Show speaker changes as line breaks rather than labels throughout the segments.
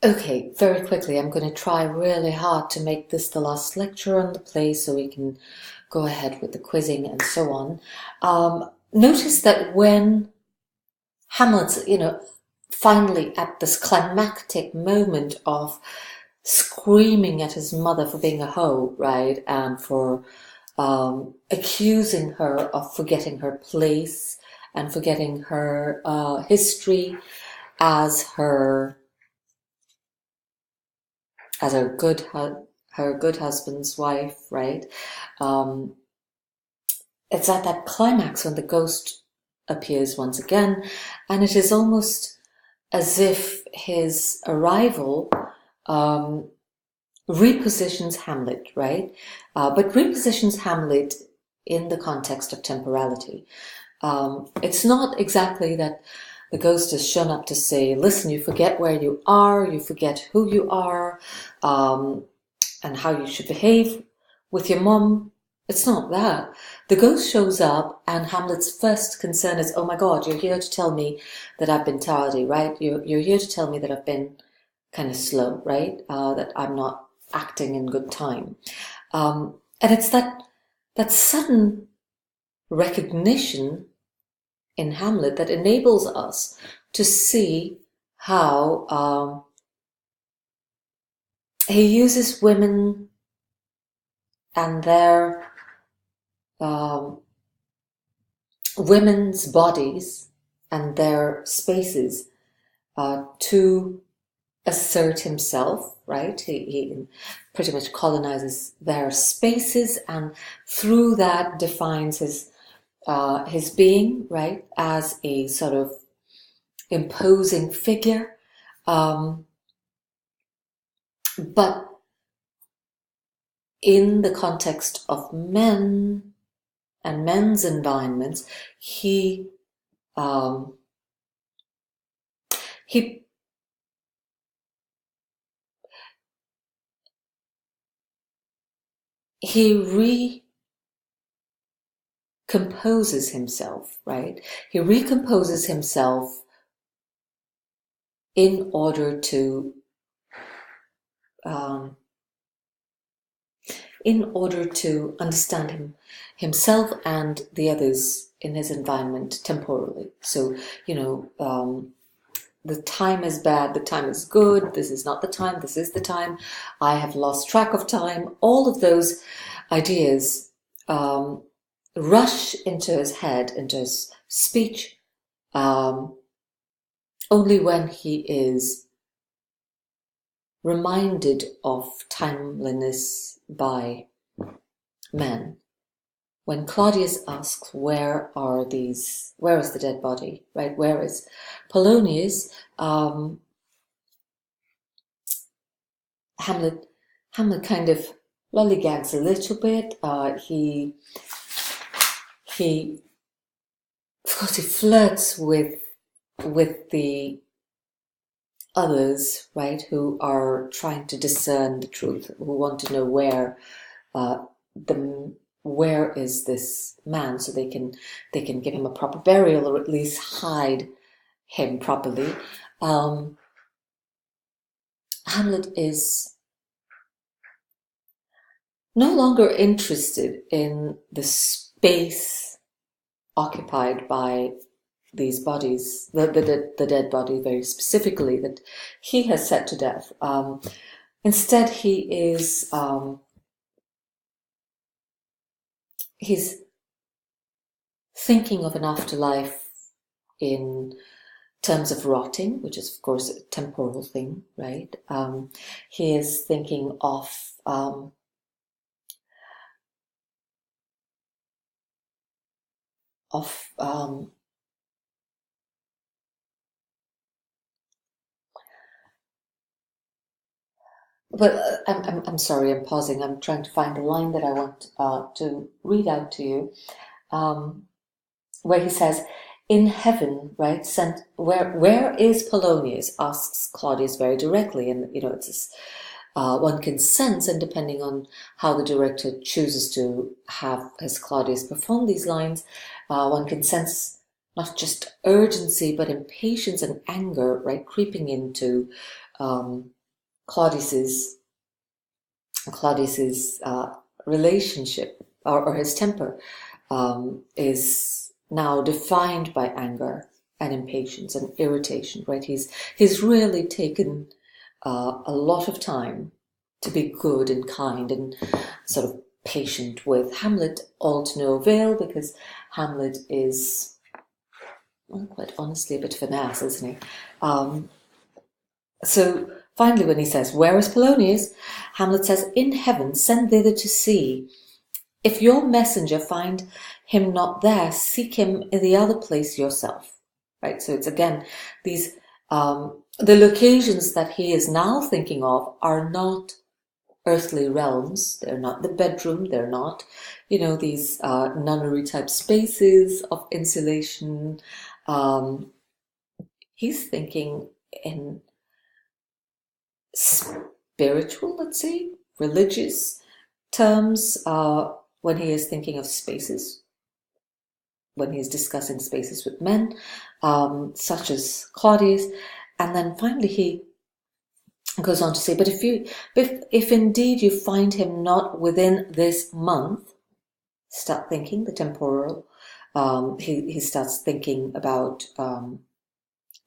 Okay, very quickly, I'm going to try really hard to make this the last lecture on the play so we can go ahead with the quizzing and so on. Notice that when Hamlet's, finally at this climactic moment of screaming at his mother for being a hoe, right, and for accusing her of forgetting her place and forgetting her history as her as her good husband's wife, right? Um, it's at that climax when the ghost appears once again, and it is almost as if his arrival um, repositions Hamlet, right? But repositions Hamlet in the context of temporality. It's not exactly that the ghost has shown up to say, listen, you forget where you are, you forget who you are, um, and how you should behave with your mom. It's not that. The ghost shows up, and Hamlet's first concern is, oh my God, you're here to tell me that I've been tardy, right? You're here to tell me that I've been kind of slow, right? That I'm not acting in good time. And it's that sudden recognition in Hamlet that enables us to see how he uses women and their um, women's bodies and their spaces to assert himself, right? He pretty much colonizes their spaces and through that defines his being, right, as a sort of imposing figure. But in the context of men and men's environments, he um, he he recomposes himself, right? He recomposes himself in order to um, understand himself and the others in his environment temporally. So, the time is bad, the time is good, this is not the time, this is the time, I have lost track of time. All of those ideas rush into his head, into his speech, only when he is reminded of timeliness by men. When Claudius asks, where is the dead body, right? Where is Polonius? Hamlet kind of lollygags a little bit. He of course he flirts with the others, right, who are trying to discern the truth, who want to know where is this man, so they can give him a proper burial or at least hide him properly. Hamlet is no longer interested in the space occupied by these bodies, the dead body very specifically, that he has set to death. Instead, he's thinking of an afterlife in terms of rotting, which is of course a temporal thing, right? He is thinking of but I'm sorry, I'm pausing. I'm trying to find the line that I want to read out to you, where he says, "In heaven, right? Where is Polonius?" asks Claudius very directly, and it's this, one can sense, and depending on how the director chooses to have his Claudius perform these lines, one can sense not just urgency, but impatience and anger, right, creeping into Claudius's relationship, or his temper, is now defined by anger and impatience and irritation, right? He's really taken a lot of time to be good and kind and sort of patient with Hamlet, all to no avail, because Hamlet is, well, quite honestly, a bit of an ass, isn't he? So finally, when he says, "Where is Polonius?" Hamlet says, "In heaven, send thither to see. If your messenger find him not there, seek him in the other place yourself." Right? So it's again, these, the locations that he is now thinking of are not earthly realms. They're not the bedroom. They're not, these nunnery type spaces of insulation. He's thinking in spiritual, let's say, religious terms, when he is thinking of spaces, when he's discussing spaces with men, such as Claudius. And then finally he goes on to say, "But if indeed you find him not within this month," start thinking the temporal, he starts thinking about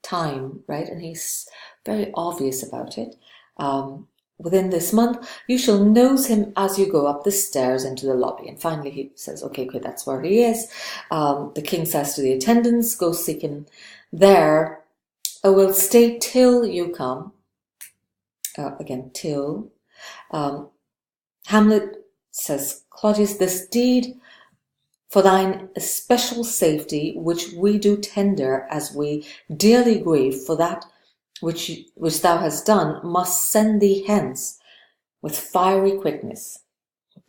time, right? And he's very obvious about it. "Within this month, you shall nose him as you go up the stairs into the lobby." And finally he says, okay, that's where he is. The king says to the attendants, "Go seek him there. I will stay till you come." Again, till. Hamlet says, "Claudius, this deed for thine especial safety, which we do tender, as we dearly grieve for that which thou hast done, must send thee hence with fiery quickness."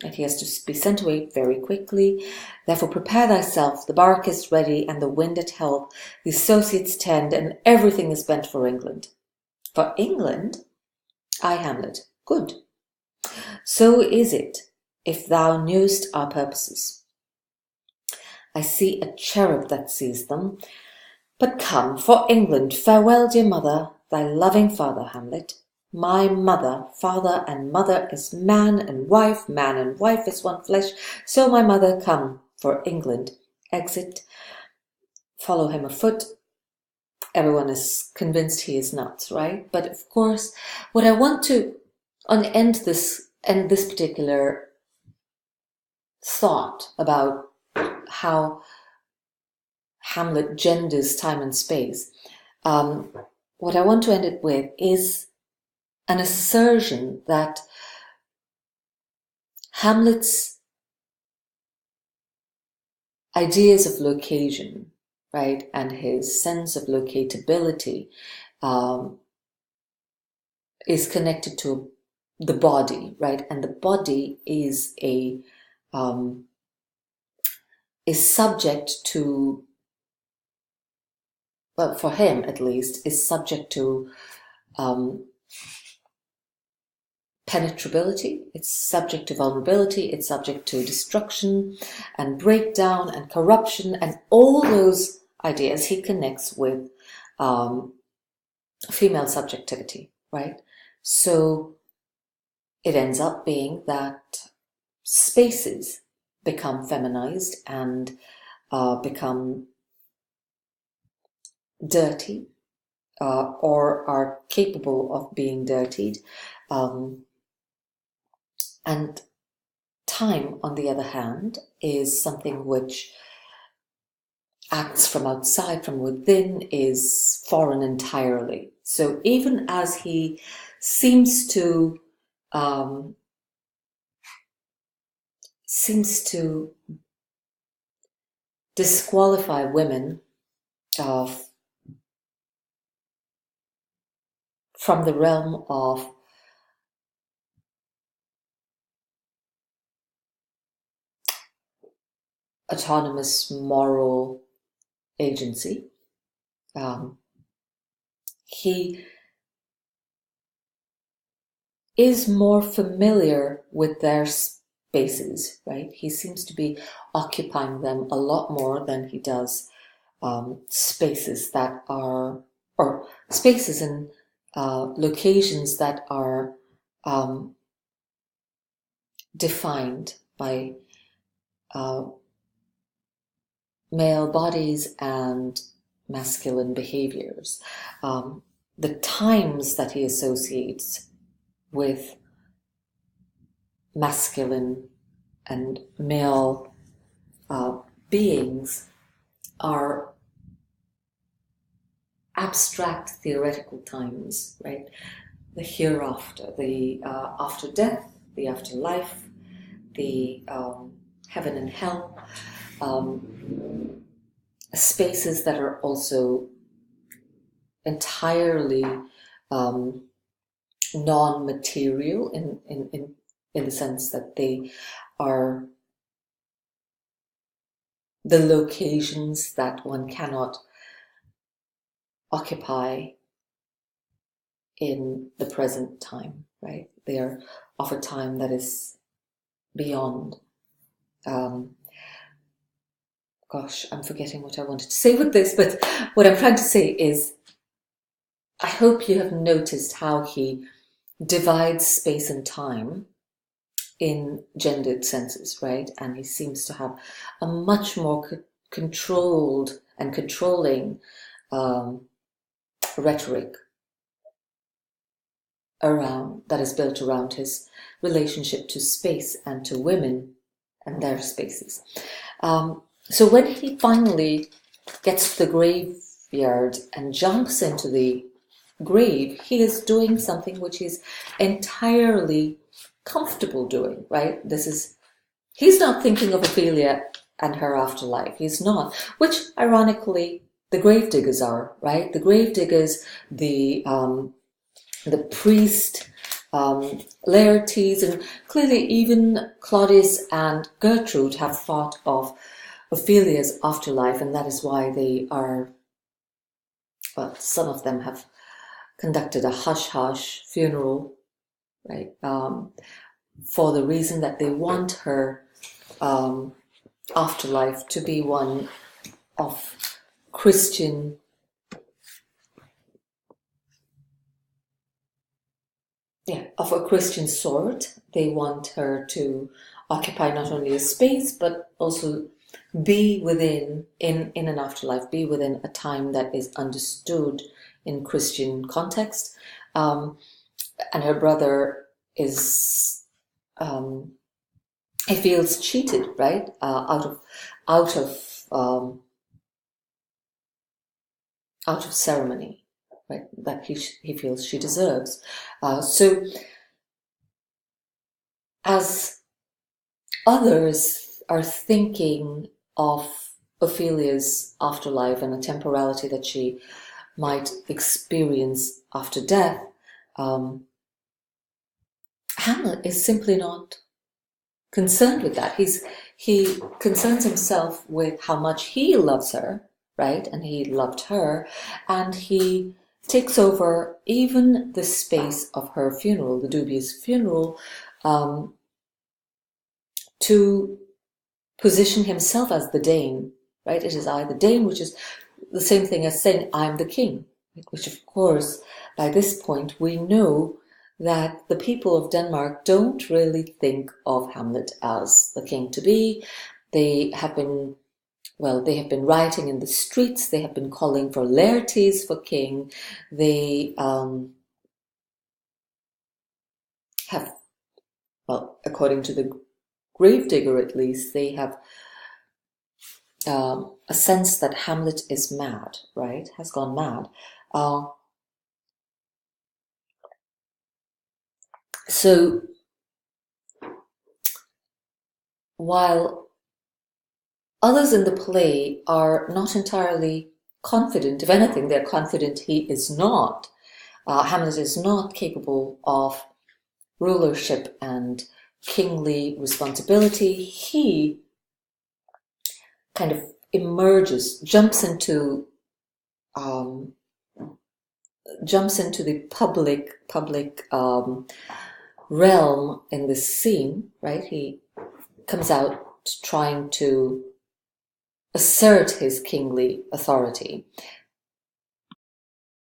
And he has to be sent away very quickly. "Therefore prepare thyself, the bark is ready, and the wind at help, the associates tend, and everything is bent for England." For England? Ay, Hamlet, good. So is it, if thou knewest our purposes. I see a cherub that sees them. But come, for England, farewell, dear mother, thy loving father, Hamlet. My mother, father and mother is man and wife is one flesh. So my mother, come, for England. Exit, follow him afoot. Everyone is convinced he is nuts, right? But of course, what I want to end this particular thought about how Hamlet genders time and space, what I want to end it with is an assertion that Hamlet's ideas of location, right, and his sense of locatability is connected to the body, right, and the body is subject to, well, for him at least, is subject to penetrability, it's subject to vulnerability, it's subject to destruction and breakdown and corruption, and all those ideas he connects with female subjectivity, right? So it ends up being that spaces become feminized and become dirty, or are capable of being dirtied. And time, on the other hand, is something which acts from outside, from within, is foreign entirely. So even as he seems to disqualify women from the realm of autonomous moral agency, he is more familiar with their spaces, right? He seems to be occupying them a lot more than he does spaces that are, or spaces and locations that are defined by male bodies and masculine behaviors. The times that he associates with masculine and male beings are abstract theoretical times, right? The hereafter, the after death, the afterlife, the heaven and hell, spaces that are also entirely non-material in the sense that they are the locations that one cannot occupy in the present time, right? They are of a time that is beyond. Gosh, I'm forgetting what I wanted to say with this, but what I'm trying to say is, I hope you have noticed how he divides space and time in gendered senses, right? And he seems to have a much more controlled and controlling rhetoric around that is built around his relationship to space and to women and their spaces. So when he finally gets to the graveyard and jumps into the grave, he is doing something which he's entirely comfortable doing, right? He's not thinking of Ophelia and her afterlife. He's not, which ironically the gravediggers are, right? The gravediggers, the priest, Laertes, and clearly even Claudius and Gertrude have thought of Ophelia's afterlife, and that is why they are, well, some of them have conducted a hush-hush funeral, right, for the reason that they want her afterlife to be one of Christian of a Christian sort. They want her to occupy not only a space, but also be within, in an afterlife, be within a time that is understood in Christian context. And her brother is, he feels cheated, right? Out of ceremony, right? That he feels she deserves. So as others are thinking of Ophelia's afterlife and a temporality that she might experience after death, Hamlet is simply not concerned with that. He concerns himself with how much he loves her, right? And he loved her, and he takes over even the space of her funeral, the dubious funeral, to position himself as the Dane, right? It is I, the Dane, which is the same thing as saying I'm the king, which of course, by this point, we know that the people of Denmark don't really think of Hamlet as the king to be. They have been rioting in the streets. They have been calling for Laertes for king. They have, well, according to the gravedigger at least, they have a sense that Hamlet is mad, right? Has gone mad. So while others in the play are not entirely confident, if anything, they're confident he is not, Hamlet is not capable of rulership and kingly responsibility, he kind of emerges, jumps into the public realm in this scene, right? He comes out trying to assert his kingly authority.